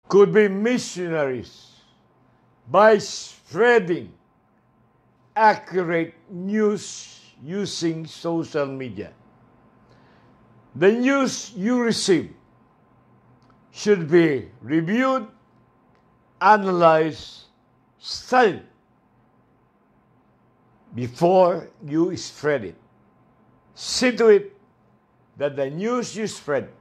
could be missionaries by spreading accurate news using social media. The news you receive should be reviewed, analyzed, studied before you spread it. See to it that the news you spread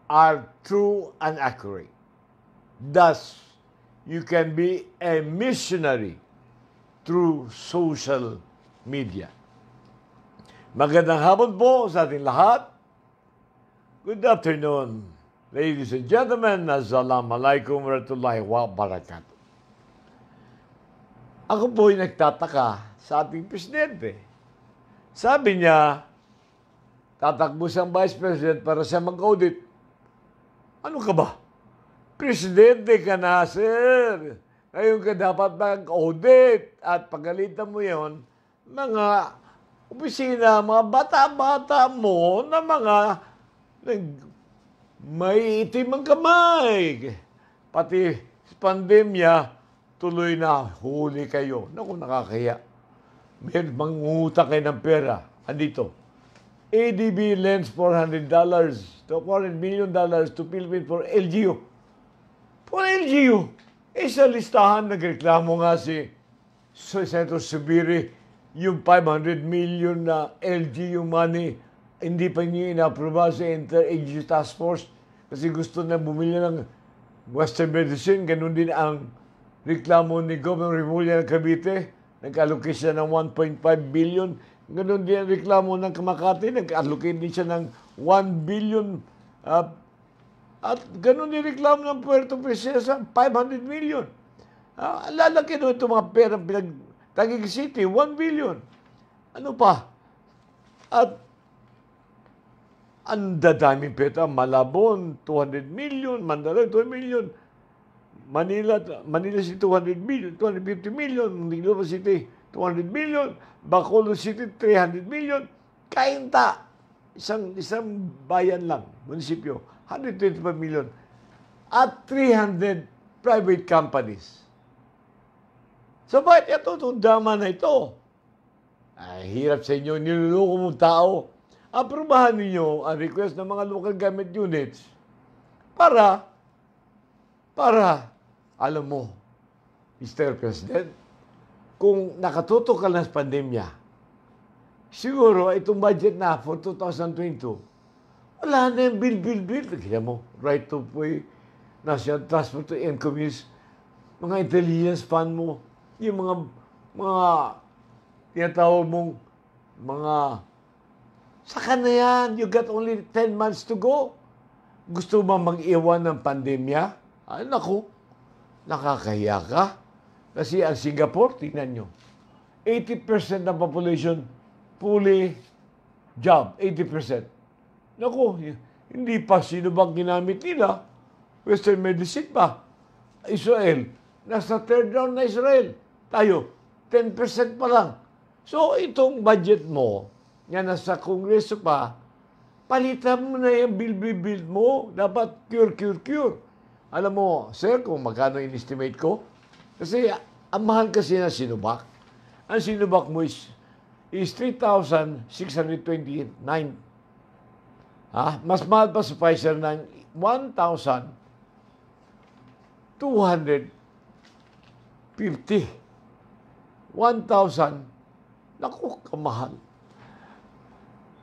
are true and accurate. Thus, you can be a missionary through social media. Magandang hapon po sa ating lahat. Good afternoon, ladies and gentlemen. Assalamualaikum warahmatullahi wabarakatuh. Ako po'y nagtataka sa ating presidente. Sabi niya, tatakbo siyang vice president para siya mag-audit. Ano ka ba? Presidente ka na, sir. Ngayon ka dapat mag-audit. At pagalitan mo yon, mga opisina, mga bata-bata mo na mga may itim ang kamay. Pati pandemya, tuloy na huli kayo. Naku, nakakaya. May mangungutang kayo ng pera. Andito. ADB lends $400 to $400 million to Philippines for LGU. For LGU. Sa listahan, nagreklamo nga si Senator Subiri, yung 500 million na LGU money, hindi pa niya inaproba sa Inter-Agency Task Force kasi gusto na bumili ng Western Medicine. Ganun din ang reklamo ni Governor Remulla ng Cavite. Nag-allocate siya ng 1.5 billion. Ganun din ang reklamo ng Makati. Nag-allocate din siya ng 1 billion. At ganun din reklamo ng Puerto Princesa, 500 million. Lalaki doon itong mga pera Taguig City, 1 billion. Ano pa? At ang dadaming pera, Malabon, 200 million, Mandaluyong, 200 million, Manila City, 200 million, 250 million, Mindoro City, 200 million, Bacolod City, 300 million, Cainta, isang bayan lang, munisipyo, 125 million, at 300 private companies. So, bakit itong drama na ito? Ay, hirap sa inyo, niluloko mong tao. Aprobahan ninyo ang request ng mga local government units para, alam mo, Mr. President, kung nakatutok ka lang sa pandemya, siguro itong budget na for 2022, wala na yung bill. Kaya mo, right to pay, National Transport and Commerce, mga intelligence fund mo, yung mga tinatawag mong mga saka na yan, you got only 10 months to go. Gusto mo mag-iwan ng pandemya? Ay, naku, nakakahiya ka. Kasi ang Singapore, tingnan nyo, 80% ng population fully job, 80%. Naku, hindi pa sino bang ginamit nila? Western medicine pa. Israel, nasa third round na Israel. Tayo, 10% pa lang. So, itong budget mo, yan nasa Kongreso pa, palitan mo na yung bill mo. Dapat cure. Alam mo, sir, kung magkano in-estimate ko? Kasi, ang mahal kasi na Sinovac. Ang Sinovac mo is 3,629. Mas mahal pa sa Pfizer ng 1,250. 1,000. Naku, kamahal.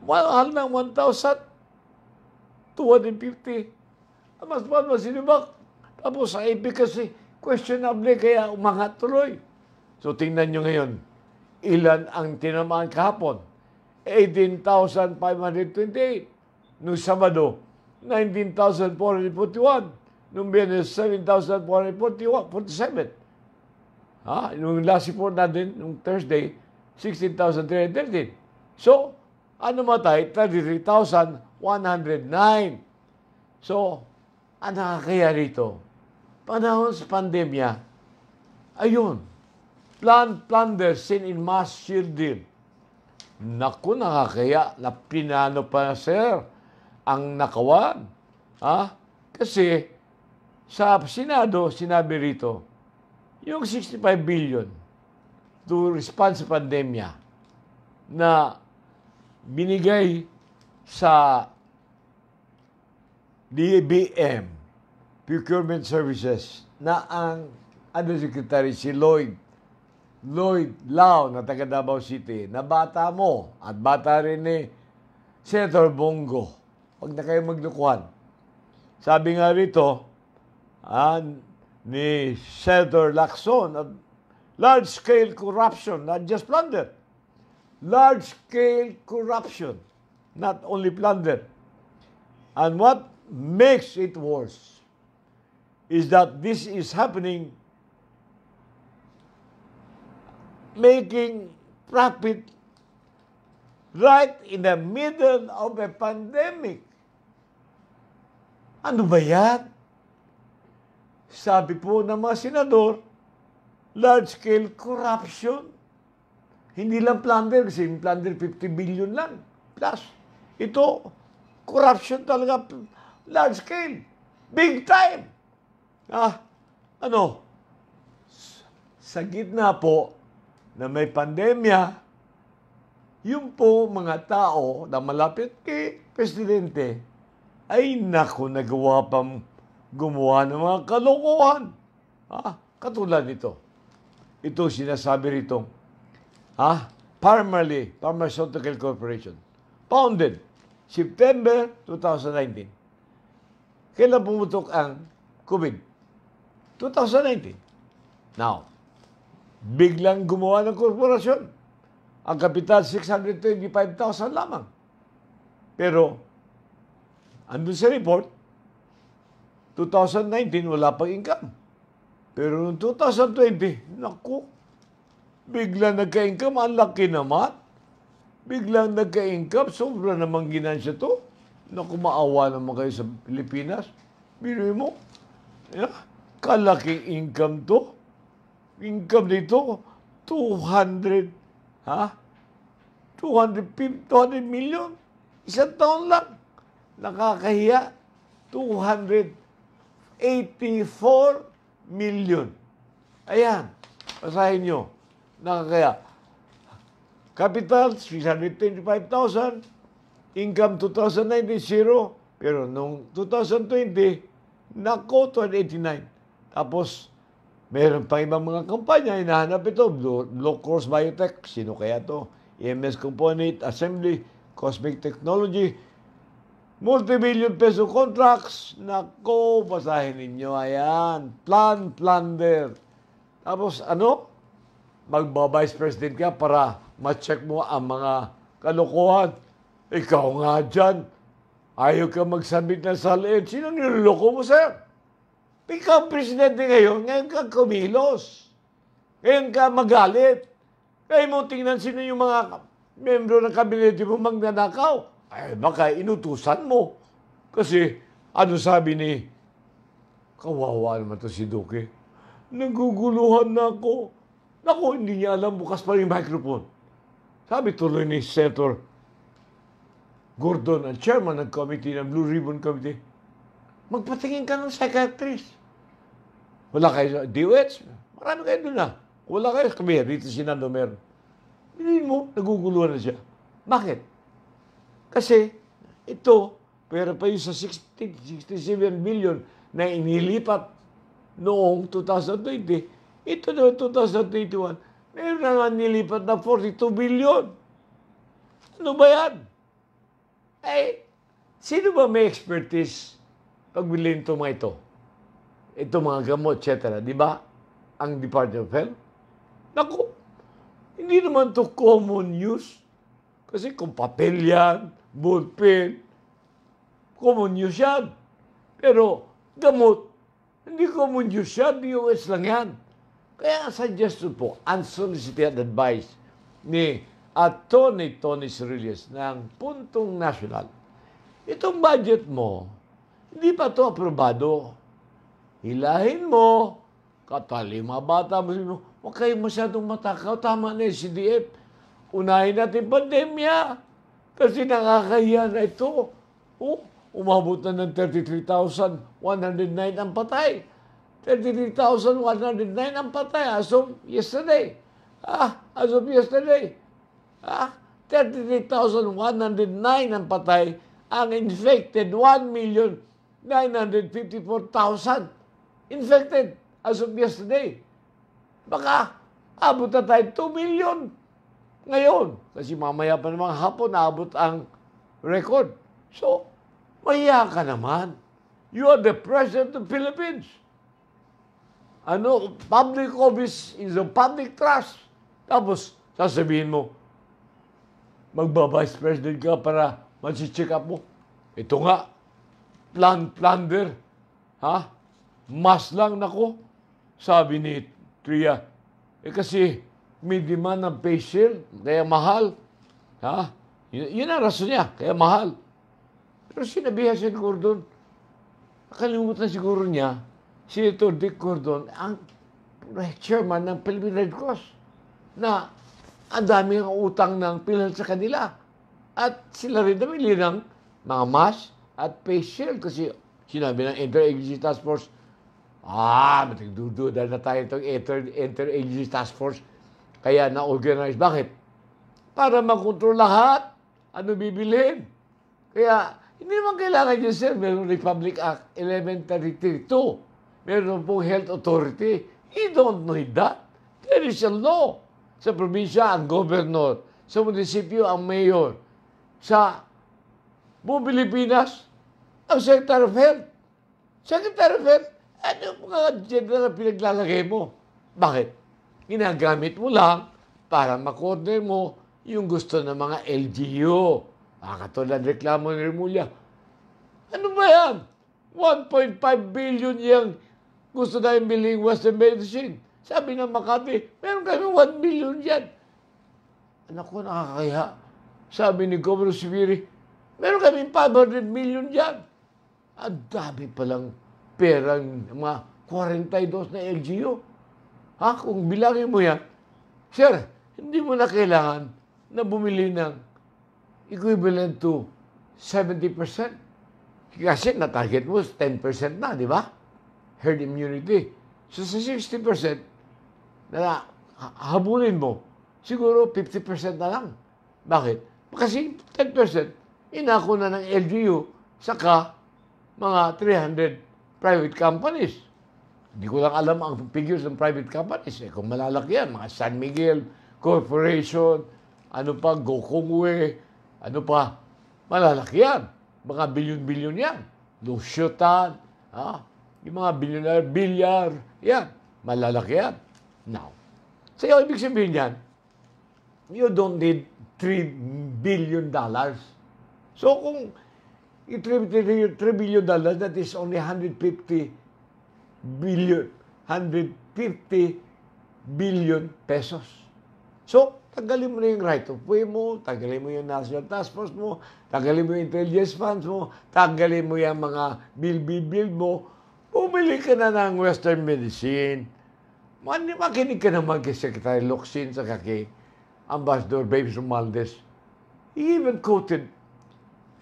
Mahal ng 1,250. Mas mahal mo Sinovac. Tapos sa efficacy, questionable kaya umangat tuloy. So tingnan nyo ngayon, ilan ang tinamaan kahapon? 18,528. Noong Sabado, 19,441. Noong Biyernes, 7,447. Yung last report natin, yung Thursday, 16,313. So, ano matay? 33,109. So, ang nakakaya rito, panahon sa pandemya, ayun, plunder seen in mass shielding. Naku, nakakaya, pinano pa, sir, ang nakawan. Kasi, Sa Senado, sinabi rito, yung 65 billion to respond sa pandemya na binigay sa DBM, Procurement Services, na ang Undersecretary si Lloyd Lau na taga Davao City, na bata mo at bata rin ni Senator Bongo. Huwag na kayo maglukuhan. Sabi nga rito, ni Senator Lacson, large-scale corruption, not just plunder. Large-scale corruption, not only plunder. And what makes it worse is that this is happening making profit right in the middle of a pandemic. Ano ba yan? Sabi po ng mga senador, large-scale corruption. Hindi lang plunder, kasi yung plunder 50 billion lang. Plus, ito, corruption talaga, large-scale, big time. Sa gitna po na may pandemya, yung po mga tao na malapit kay Presidente, ay naku, nagawa pang gumawa ng mga kalokohan. Katulad nito. Ito sinasabi rito, Pharmaceutical Corporation, founded September 2019. Kailan pumutok ang COVID? 2019. Now, biglang gumawa ng korporasyon. Ang kapital, 625,000 lamang. Pero, andun sa report, 2019, wala pang income. Pero noong 2020, naku, biglang nagka-income, ang laki naman. Biglang nagka-income, sobra namang ginansya to. Naku, maawa naman kayo sa Pilipinas. Binuhin mo, kalaking income to. Income dito, 200 million. Isang taon lang. Nakakahiya. 284 million. Ayan. Basahin nyo. Nakakaya. Capital, 625,000. Income 2019, zero. Pero nung 2020, nako, 289. Tapos, meron pa ibang mga kampanya, hinahanap ito, Blue Cross Biotech, sino kaya to? EMS Component, Assembly, Cosmic Technology, multi-billion peso contracts, nako, basahin ninyo, ayan, plunder. Tapos, magba-vice president ka para ma-check mo ang mga kalokohan. Ikaw nga dyan, ayaw ka mag-submit ng salin. Sino niloloko mo, sir? Ikaw, presidente ngayon ka kumilos. Ngayon ka magalit. Kaya mo tingnan sino yung mga membro ng kabinete mo magnanakaw. Ay, baka inutusan mo. Kasi, ano sabi ni, kawawa naman to si Duque. Naguguluhan na ako. Naku, hindi niya alam, bukas pa rin yung microphone. Sabi tuloy ni Senator Gordon, ang chairman ng committee, ng Blue Ribbon Committee, magpatingin ka ng psychiatrist. Wala kayo sa DOH. Marami kayo doon na. Wala kayo. Kami, dito si Nando meron. Bilhin mo, naguguluhan na siya. Bakit? Kasi, ito, pera pa yung sa 67 billion na inilipat noong 2020. Ito na 2021. Meron na nga nilipat na 42 billion. Ano ba yan? Sino ba may expertise pagbilhin ito mga ito? Ito mga gamot, etc. Di ba? Ang Department of Health? Naku, hindi naman to common use. Kasi kung papel yan, ballpen, common use yan. Pero gamot, hindi common use yan, DOS lang yan. Kaya suggestion po, unsolicited advice ni Attorney Tony Cirillas ng Puntong National. Itong budget mo, hindi pa ito aprobado. Hilahin mo, katali mga bata mo, huwag kayo masyadong matakaw, tama na yung CDF. Unahin natin pandemya, kasi nakakahiya na ito. umabot na ng 33,109 ang patay. 33,109 ang patay as of yesterday. As of yesterday. 33,109 ang patay. Ang infected, 1,954,000 infected as of yesterday. Baka abot na tayo 2 million ngayon. Kasi mamaya pa naman hapon, naabot ang record. So, mahiya ka naman. You are the President of the Philippines. Public office is a public trust. Tapos, sasabihin mo, magba-vice president ka para mag-check up mo. Ito nga, plunder. Mas lang nako, sabi ni Tria. Kasi may demand ng face shield, kaya mahal. Yun ang rason niya, kaya mahal. Pero sinabihan si Gordon, nakalimutan siguro niya, Senator Dick Gordon, ang chairman ng Philippine Red Cross, na ang dami ng utang ng PhilHealth sa kanila. At sila rin namili ng mga mask at face shield kasi sinabi ng Inter-Agency Task Force, matigdududa na tayo itong Inter-Agency Task Force. Kaya na-organize. Bakit? Para makontrol lahat. Ano bibilhin? Kaya, hindi naman kailangan yun, sir. Meron Republic Act 1133-2. Meron pong Health Authority. You don't need that. There is a law. Sa probinsya, ang governor. Sa munisipyo, ang mayor. Sa buong Pilipinas, ang Secretary of Health. Secretary of Health, ano mga general na pinaglalagay mo? Bakit? Ginagamit mo lang para makorner mo yung gusto ng mga LGU. Katulad reklamo ni Remulla. Ano ba yan? 1.5 billion yung gusto namin bilhin Western medicine. Sabi ng Makati, meron kami 1 billion yan. Anak ko, nakakaya. Sabi ni Governor Sibiri, meron kami 500 million yan. Ang dami palang perang mga 42 na LGU. Kung bilangin mo yan, sir, hindi mo na kailangan na bumili ng equivalent to 70%. Kasi na-target mo 10% na, di ba? Herd immunity. So sa 60% na habulin mo, siguro 50% na lang. Bakit? Kasi 10% inako na ng LGU saka mga 300 private companies. Hindi ko lang alam ang figures ng private companies. Kung malalaki yan, mga San Miguel Corporation, Gokongwei, malalaki yan. Mga bilyon-bilyon yan. Lusyotan, yung mga bilyar, yan. Malalaki yan. Now, so ibig sabihin yan, you don't need $3 billion. So kung $3 billion, that is only 150 billion pesos. So, tanggalin mo na yung right of way mo, tanggalin mo yung National Task Force mo, tanggalin mo yung intelligence funds mo, tanggalin mo yung mga bill mo, bumili ka na ng Western medicine. Makinig ka naman kay Secretary Locsin sa kay Ambassador Babes Romualdez. He even quoted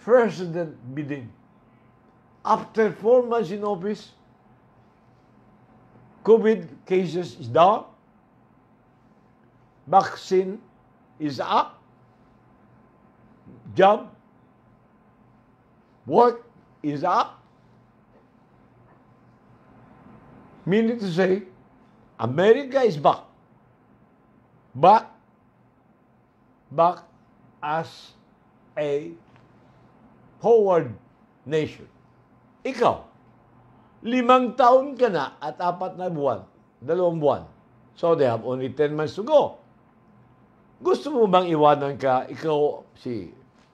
President Biden. After 4 months in office, COVID cases is down, vaccine is up, job, work is up. Meaning to say, America is back. Back as a forward nation. Ikaw, 5 taon ka na at 4 na buwan, 2 buwan. So they have only 10 months to go. Gusto mo bang iwanan ka, ikaw, si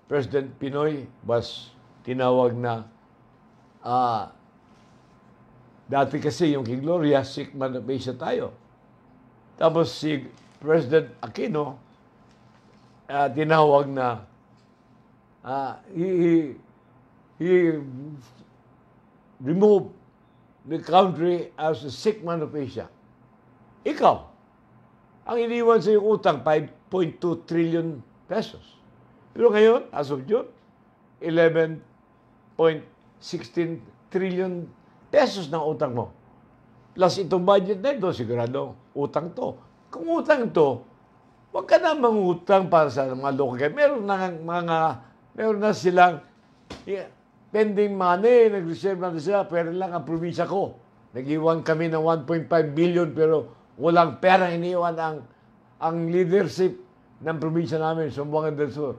President Pinoy was tinawag na, dati kasi yung kay Gloria, sick man of Asia tayo. Tapos si President Aquino, tinawag na, he removed the country as a sick man of Asia. Ikaw, ang iniwan sa iyong utang, 5.2 trillion pesos. Pero ngayon, as of June, 11 1.16 trillion pesos ng utang mo. Plus itong budget na ito, sigurado, utang to. Kung utang to, huwag ka na mangutang para sa mga local. Meron na silang pending money, nag-reserve na sila, pero lang ang probinsya ko. Nag-iwan kami ng 1.5 billion pero walang pera iniwan ang leadership ng probinsya namin, Zamboanga del Sur.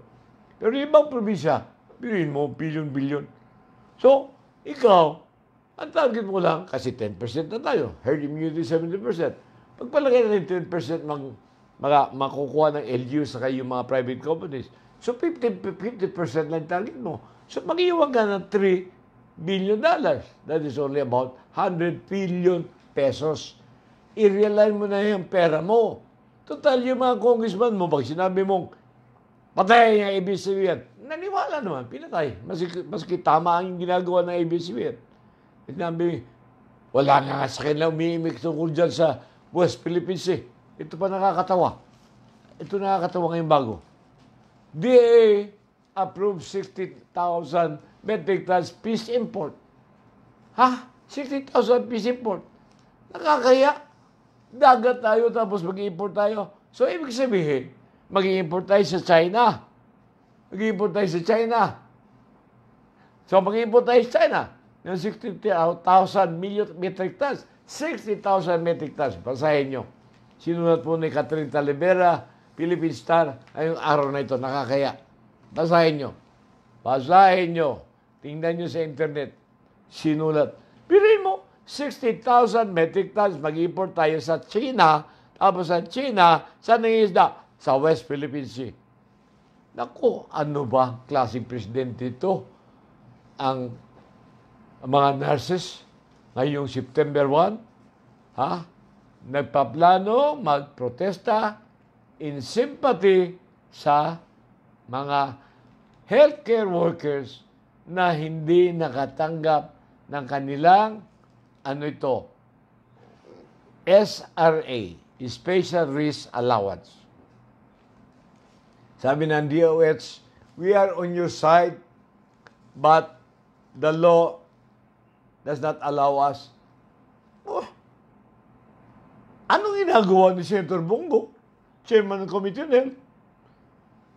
Pero ibang probinsya, bilhin mo, billion. So, ikaw, ang target mo lang, kasi 10% na tayo, herd immunity 70%. Pagpalagay natin 10% makukuha ng LGU sa yung mga private companies. So, 50% lang target mo. So, mag-iwan ka ng $3 billion. That is only about 100 billion pesos. I-realign mo na yung pera mo. Total, yung mga congressman mo, pag sinabi mong patay yung ABS-CBN, naniwala naman, pinatay. Maski tama ang ginagawa ng ABS-CBN. Sinabi, wala nga sa kanila umiimik tungkol dyan sa West Philippines eh. Ito pa nakakatawa. Ito nakakatawa ngayong bago. DA approved 60,000 metric tons fish import. Ha? 60,000 fish import. Nakakaya. Dagat tayo tapos mag-import tayo. So, ibig sabihin, mag-import tayo sa China. Mag-import tayo sa China. So, mag-import tayo sa China. Yung 60,000 metric tons. 60,000 metric tons. Basahin nyo. Sinulat po ni Catherine Talavera, Philippine Star, ay yung araw na ito. Nakakaya. Basahin nyo. Basahin nyo. Tingnan nyo sa internet. Sinulat. Pirin mo, 60,000 metric tons mag-import tayo sa China. Tapos sa China, saan nangisda? Sa West Philippine Sea. Naku, ano ba klaseng presidente ito? Ang mga nurses ngayong September 1, nagpaplano magprotesta in sympathy sa mga healthcare workers na hindi nakatanggap ng kanilang SRA, Special Risk Allowance. Sabi ng DOH, we are on your side, but the law does not allow us. Anong ginagawa ni Senator Bongo, Chairman ng Committee on Health?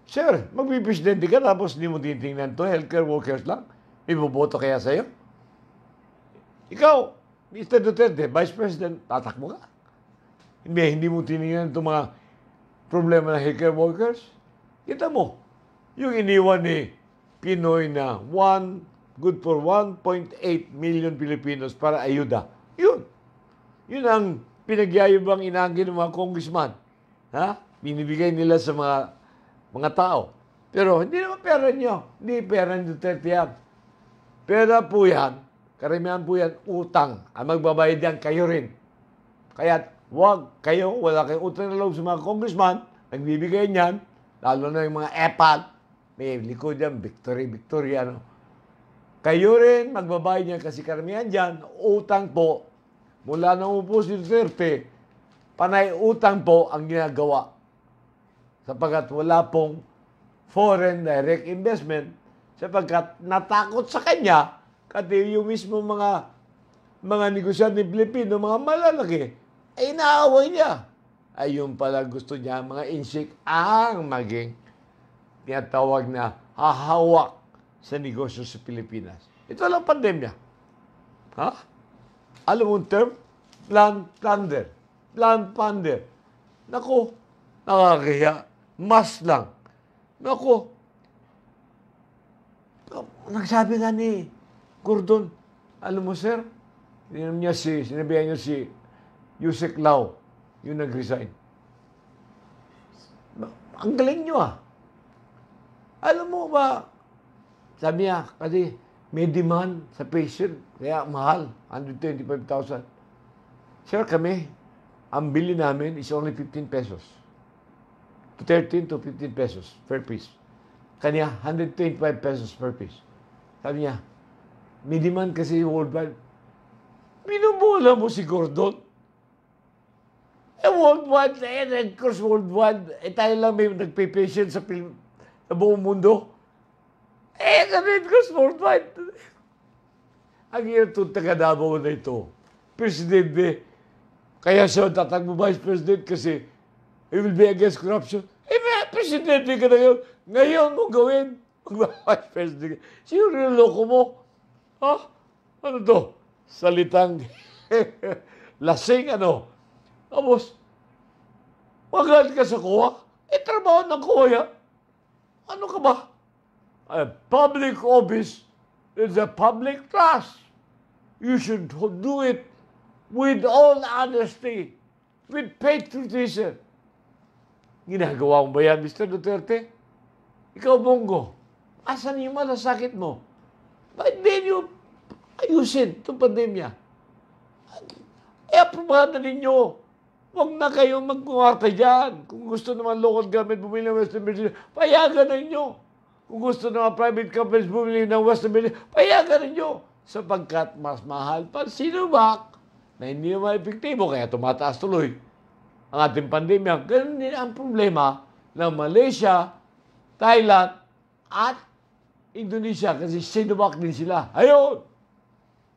Sir, magpipresidente ka tapos hindi mo titingnan to, healthcare workers lang. Iboboto kaya sa'yo? Ikaw, Mr. Duterte, Vice President, tatakbo ka. Hindi mo tinignan itong mga problema ng healthcare workers. Kita mo, yung iniwan ni Pinoy na good for 1.8 million Filipinos para ayuda. Yun. Yun ang pinagyayabang inaangkin ng mga congressman. Binibigay nila sa mga tao. Pero hindi naman pera nyo. Hindi pera ni Duterte yan. Pera po yan, karamihan po yan, utang. Ang magbabayad yan, kayo rin. Kaya wala kayong utang na loob sa mga congressman, nagbibigay niyan, lalo na yung mga EPAL, may likod yan, victory, ano. Kayo rin, magbabayad niyan kasi karamihan dyan, utang po, mula nang upo si Duterte, panay utang po ang ginagawa. Sapagkat wala pong foreign direct investment, sapagkat natakot sa kanya, kasi yung mismo mga negosyante ng Pilipino, mga malalaki, ay inaaway niya. Ayun pala gusto niya, mga insik ang maging tinatawag na hahawak sa negosyo sa Pilipinas. Ito lang pandemya. Alam mo term? Plan plunder. Naku, nakakaya. Mas lang. Naku, nagsabi nga ni Gordon, alam mo sir, sinabihan niya si Yusek Lau, yung nag-resign. Ang galing nyo Alam mo ba, sabi niya, kasi may demand sa patient, kaya mahal, 125,000. Sir, kami, ang bili namin is only 15 pesos. 13 to 15 pesos per piece. Kanya, 125 pesos per piece. Sabi niya, may demand kasi worldwide. Binubula mo si Gordon. Worldwide, Red Cross worldwide, tayo lang may nagpipatient sa buong mundo. Red Cross worldwide. Ang hirap itong taga-Davao na ito. Presidente, kaya siya tatakbo Vice President kasi he will be against corruption. Presidente ka na yun. Ngayon mo gawin. Mag-Vice President. Sino niloloko mo? Ha? Ano to? Salitang lasing ano? Tapos, magalit ka sa kuha? Trabaho ng kuha yan. Ano ka ba? A public office is a public trust. You should do it with all honesty, with patriotism. Ginagawa mo ba yan, Mr. Duterte? Ikaw, Bongo, asan yung malasakit mo? Bakit din yung ayusin itong pandemya? Aprobahan na ninyo. Huwag na kayo magkumarta dyan. Kung gusto naman local government bumili ng Western Virginia, payagan na ninyo. Kung gusto naman private companies bumili ng Western Virginia, payagan ninyo. Sapagkat mas mahal pa Sinovac na hindi naman epektibo, kaya tumataas tuloy ang ating pandemya. Ganun din ang problema ng Malaysia, Thailand, at Indonesia kasi Sinovac din sila. Ayun!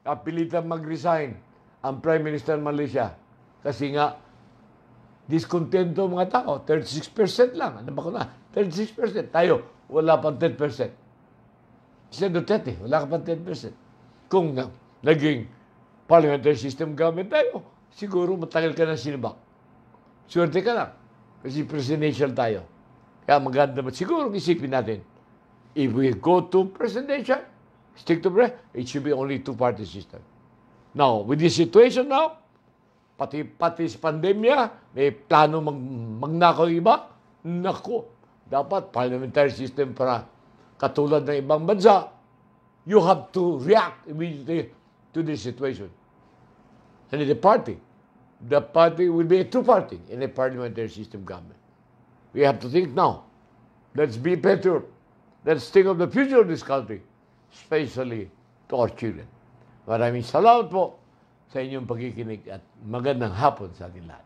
Kapilitan mag-resign ang Prime Minister ng Malaysia kasi nga diskontento mga tao. 36% lang. Ano ba ko na? 36%. Tayo, wala pang 10%. Mr. Duterte, wala ka pang 10%. Kung naging parliamentary system government tayo, siguro matagal ka na Sinovac. Swerte ka lang. Kasi presidential tayo. Kaya maganda ba? Siguro isipin natin, if we go to presidential, stick to it should be only two-party system. Now, with this situation now, pati sa pandemya, may plano magnakaw iba, naku, dapat parliamentary system para katulad ng ibang bansa, you have to react immediately to this situation. And the party will be a two-party in a parliamentary system government. We have to think now. Let's be better. Let's think of the future of this country, especially to our children. Maraming salamat po sa inyong pagkikinig at magandang hapon sa ating lahat.